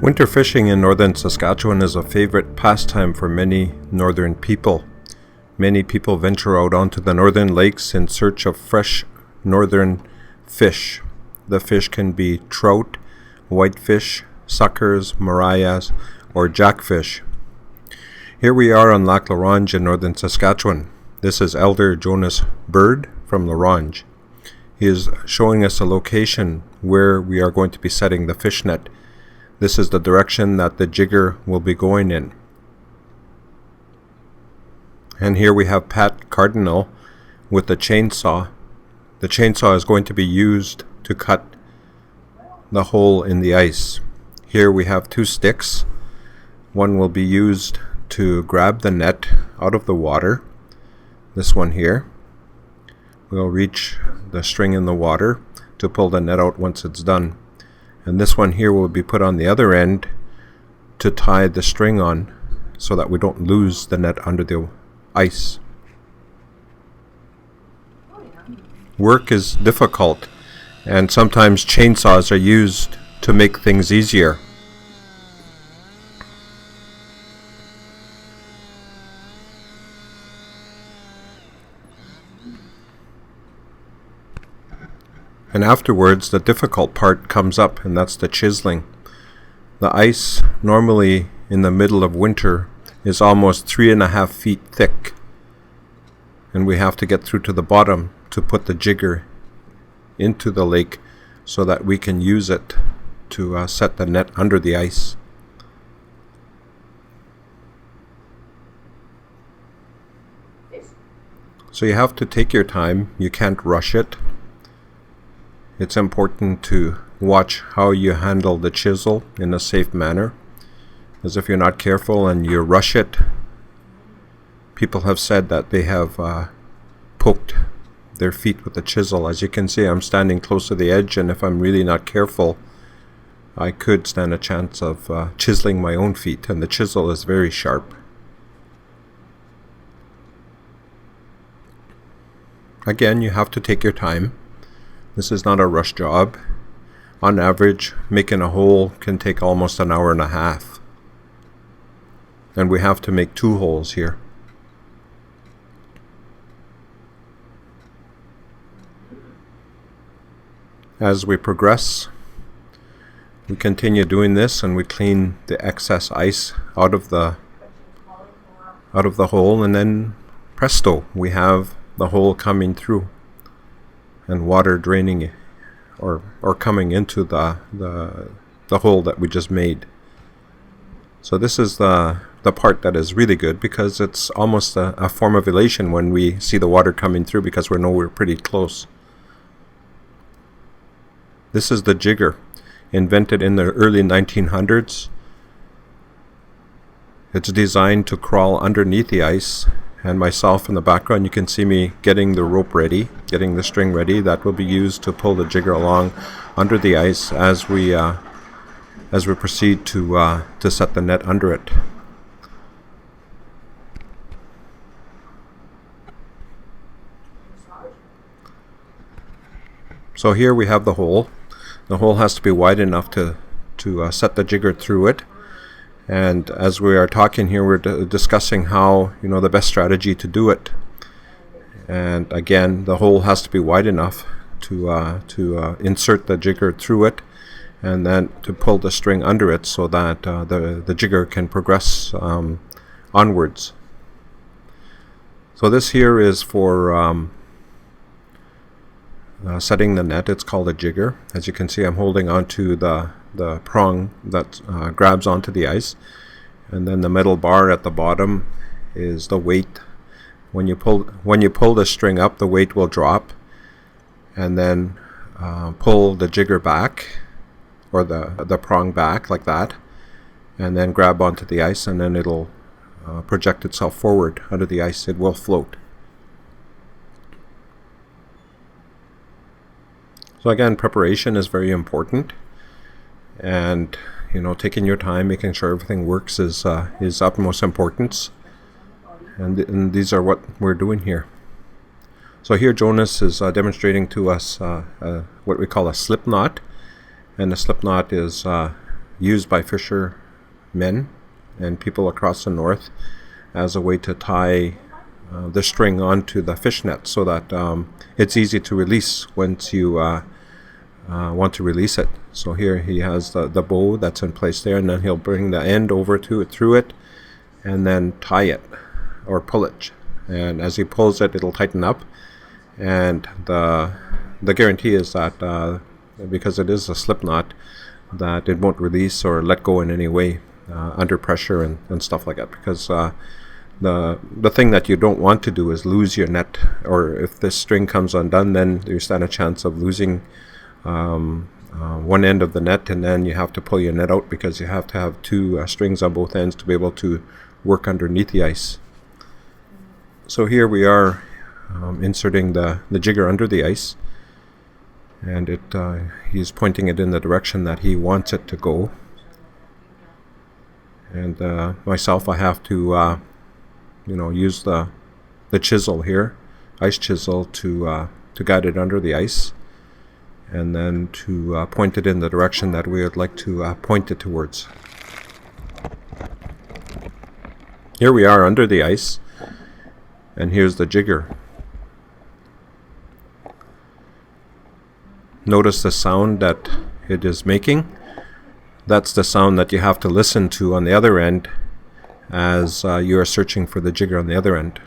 Winter fishing in northern Saskatchewan is a favorite pastime for many northern people. Many people venture out onto the northern lakes in search of fresh northern fish. The fish can be trout, whitefish, suckers, marias, or jackfish. Here we are on Lac La Ronge in northern Saskatchewan. This is Elder Jonas Bird from La Ronge. He is showing us a location where we are going to be setting the fish net. This is the direction that the jigger will be going in. And here we have Pat Cardinal with the chainsaw. The chainsaw is going to be used to cut the hole in the ice. Here we have two sticks. One will be used to grab the net out of the water. This one here will reach the string in the water to pull the net out once it's done. And this one here will be put on the other end to tie the string on so that we don't lose the net under the ice. Work is difficult, and sometimes chainsaws are used to make things easier. And afterwards, the difficult part comes up, and that's the chiseling. The ice, normally in the middle of winter, is almost 3.5 feet thick. And we have to get through to the bottom to put the jigger into the lake so that we can use it to set the net under the ice. So you have to take your time. You can't rush it. It's important to watch how you handle the chisel in a safe manner, as if you're not careful and you rush it. People have said that they have poked their feet with the chisel. As you can see, I'm standing close to the edge, and if I'm really not careful, I could stand a chance of chiseling my own feet, and the chisel is very sharp. Again, you have to take your time. This is not a rush job. On average, making a hole can take almost an hour and a half. And we have to make 2 holes here. As we progress, we continue doing this, and we clean the excess ice out of the hole, and then presto, we have the hole coming through and water draining or coming into the hole that we just made. So this is the part that is really good, because it's almost a form of elation when we see the water coming through, because we know we're pretty close. This is the jigger, invented in the early 1900s. It's designed to crawl underneath the ice, and myself in the background, you can see me getting the rope ready, getting the string ready. That will be used to pull the jigger along under the ice as we proceed to set the net under it. So here we have the hole. The hole has to be wide enough to set the jigger through it. And as we are talking here, we're discussing how, the best strategy to do it. And again, the hole has to be wide enough to insert the jigger through it, and then to pull the string under it so that the jigger can progress onwards. So this here is for setting the net. It's called a jigger. As you can see, I'm holding onto the prong that grabs onto the ice, and then the metal bar at the bottom is the weight. When you pull the string up, the weight will drop, and then pull the jigger back, or the prong back like that, and then grab onto the ice, and then it'll project itself forward under the ice. It will float. So again, preparation is very important, and taking your time, making sure everything works is utmost importance. And these are what we're doing here. So here Jonas is demonstrating to us what we call a slip knot, and a slip knot is used by fishermen and people across the north as a way to tie the string onto the fish net so that it's easy to release once you want to release it. So here he has the bow that's in place there, and then he'll bring the end over to it, through it, and then tie it or pull it. And as he pulls it, it'll tighten up. And the guarantee is that because it is a slip knot, that it won't release or let go in any way under pressure and stuff like that. Because the thing that you don't want to do is lose your net, or if this string comes undone, then you stand a chance of losing one end of the net, and then you have to pull your net out because you have to have two strings on both ends to be able to work underneath the ice. So here we are inserting the jigger under the ice, and he's pointing it in the direction that he wants it to go. And myself, I have to use the chisel here, ice chisel, to guide it under the ice, and then to point it in the direction that we would like to point it towards. Here we are under the ice, and here's the jigger. Notice the sound that it is making. That's the sound that you have to listen to on the other end as you are searching for the jigger on the other end.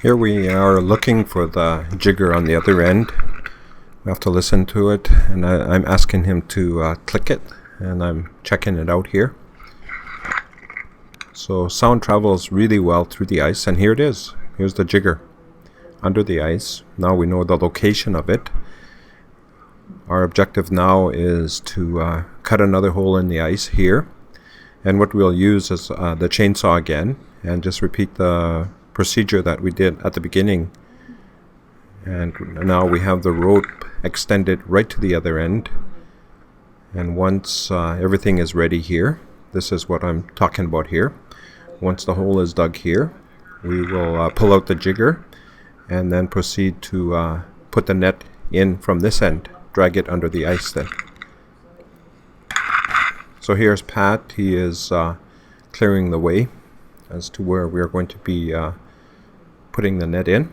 Here we are looking for the jigger on the other end. We have to listen to it, and I'm asking him to click it, and I'm checking it out here. So sound travels really well through the ice, and here it is. Here's the jigger under the ice. Now we know the location of it. Our objective now is to cut another hole in the ice here, and what we'll use is the chainsaw again, and just repeat the procedure that we did at the beginning. And now we have the rope extended right to the other end, and once everything is ready here, this is what I'm talking about here. Once the hole is dug here, we will pull out the jigger and then proceed to put the net in from this end, drag it under the ice then. So here's Pat. He is clearing the way as to where we are going to be putting the net in.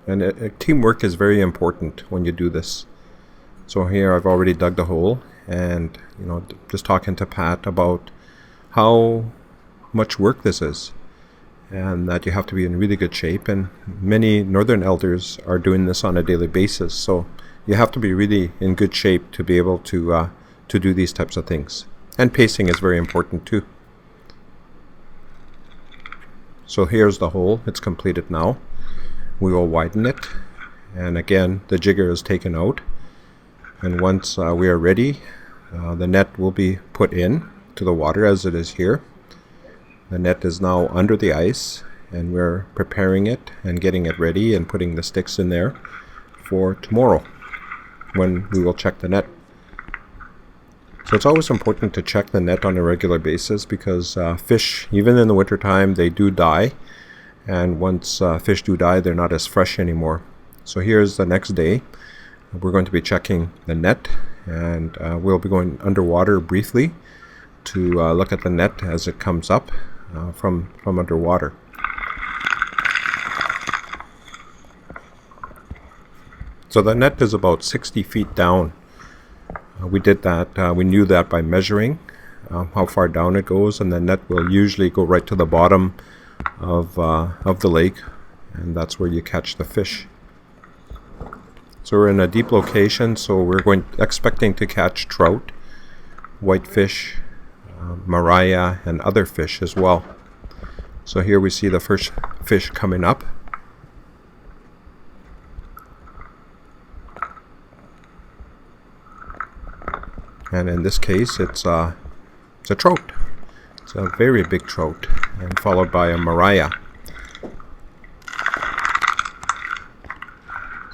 And teamwork is very important when you do this. So here I've already dug the hole, and just talking to Pat about how much work this is, and that you have to be in really good shape. And many northern elders are doing this on a daily basis, so you have to be really in good shape to be able to do these types of things. And pacing is very important too. So here's the hole. It's completed now. We will widen it, and again the jigger is taken out, and once we are ready, the net will be put in to the water as it is here. The net is now under the ice, and we're preparing it and getting it ready and putting the sticks in there for tomorrow when we will check the net. So it's always important to check the net on a regular basis, because fish, even in the wintertime, they do die. And once fish do die, they're not as fresh anymore. So here's the next day. We're going to be checking the net, and we'll be going underwater briefly to look at the net as it comes up from underwater. So the net is about 60 feet down. We did that. We knew that by measuring how far down it goes, and the net will usually go right to the bottom of the lake, and that's where you catch the fish. So we're in a deep location, so we're expecting to catch trout, whitefish, mariah, and other fish as well. So here we see the first fish coming up. and in this case it's a trout. It's a very big trout, and followed by a Mariah.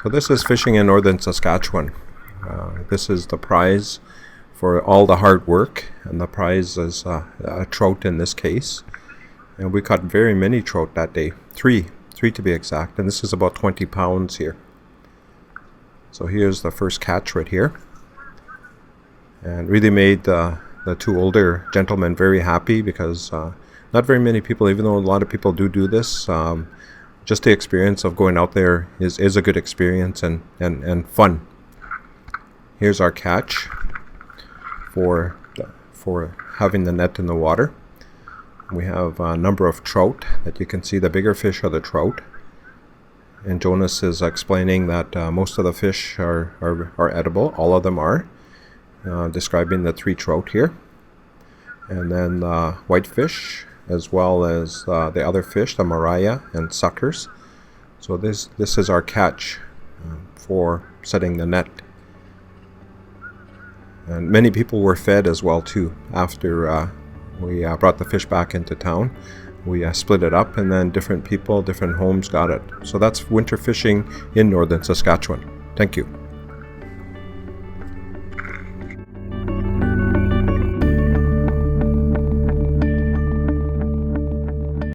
So this is fishing in northern Saskatchewan. This is the prize for all the hard work, and the prize is a trout in this case. And we caught very many trout that day, three to be exact, and this is about 20 pounds here. So here's the first catch right here, and really made the two older gentlemen very happy, because not very many people, even though a lot of people do this, just the experience of going out there is a good experience and fun. Here's our catch for having the net in the water. We have a number of trout that you can see. The bigger fish are the trout, and Jonas is explaining that most of the fish are edible. All of them are, describing the 3 trout here, and then whitefish, as well as the other fish, the Mariah and suckers. So this is our catch for setting the net. And many people were fed as well too. After we brought the fish back into town, we split it up, and then different people, different homes got it. So that's winter fishing in northern Saskatchewan. Thank you.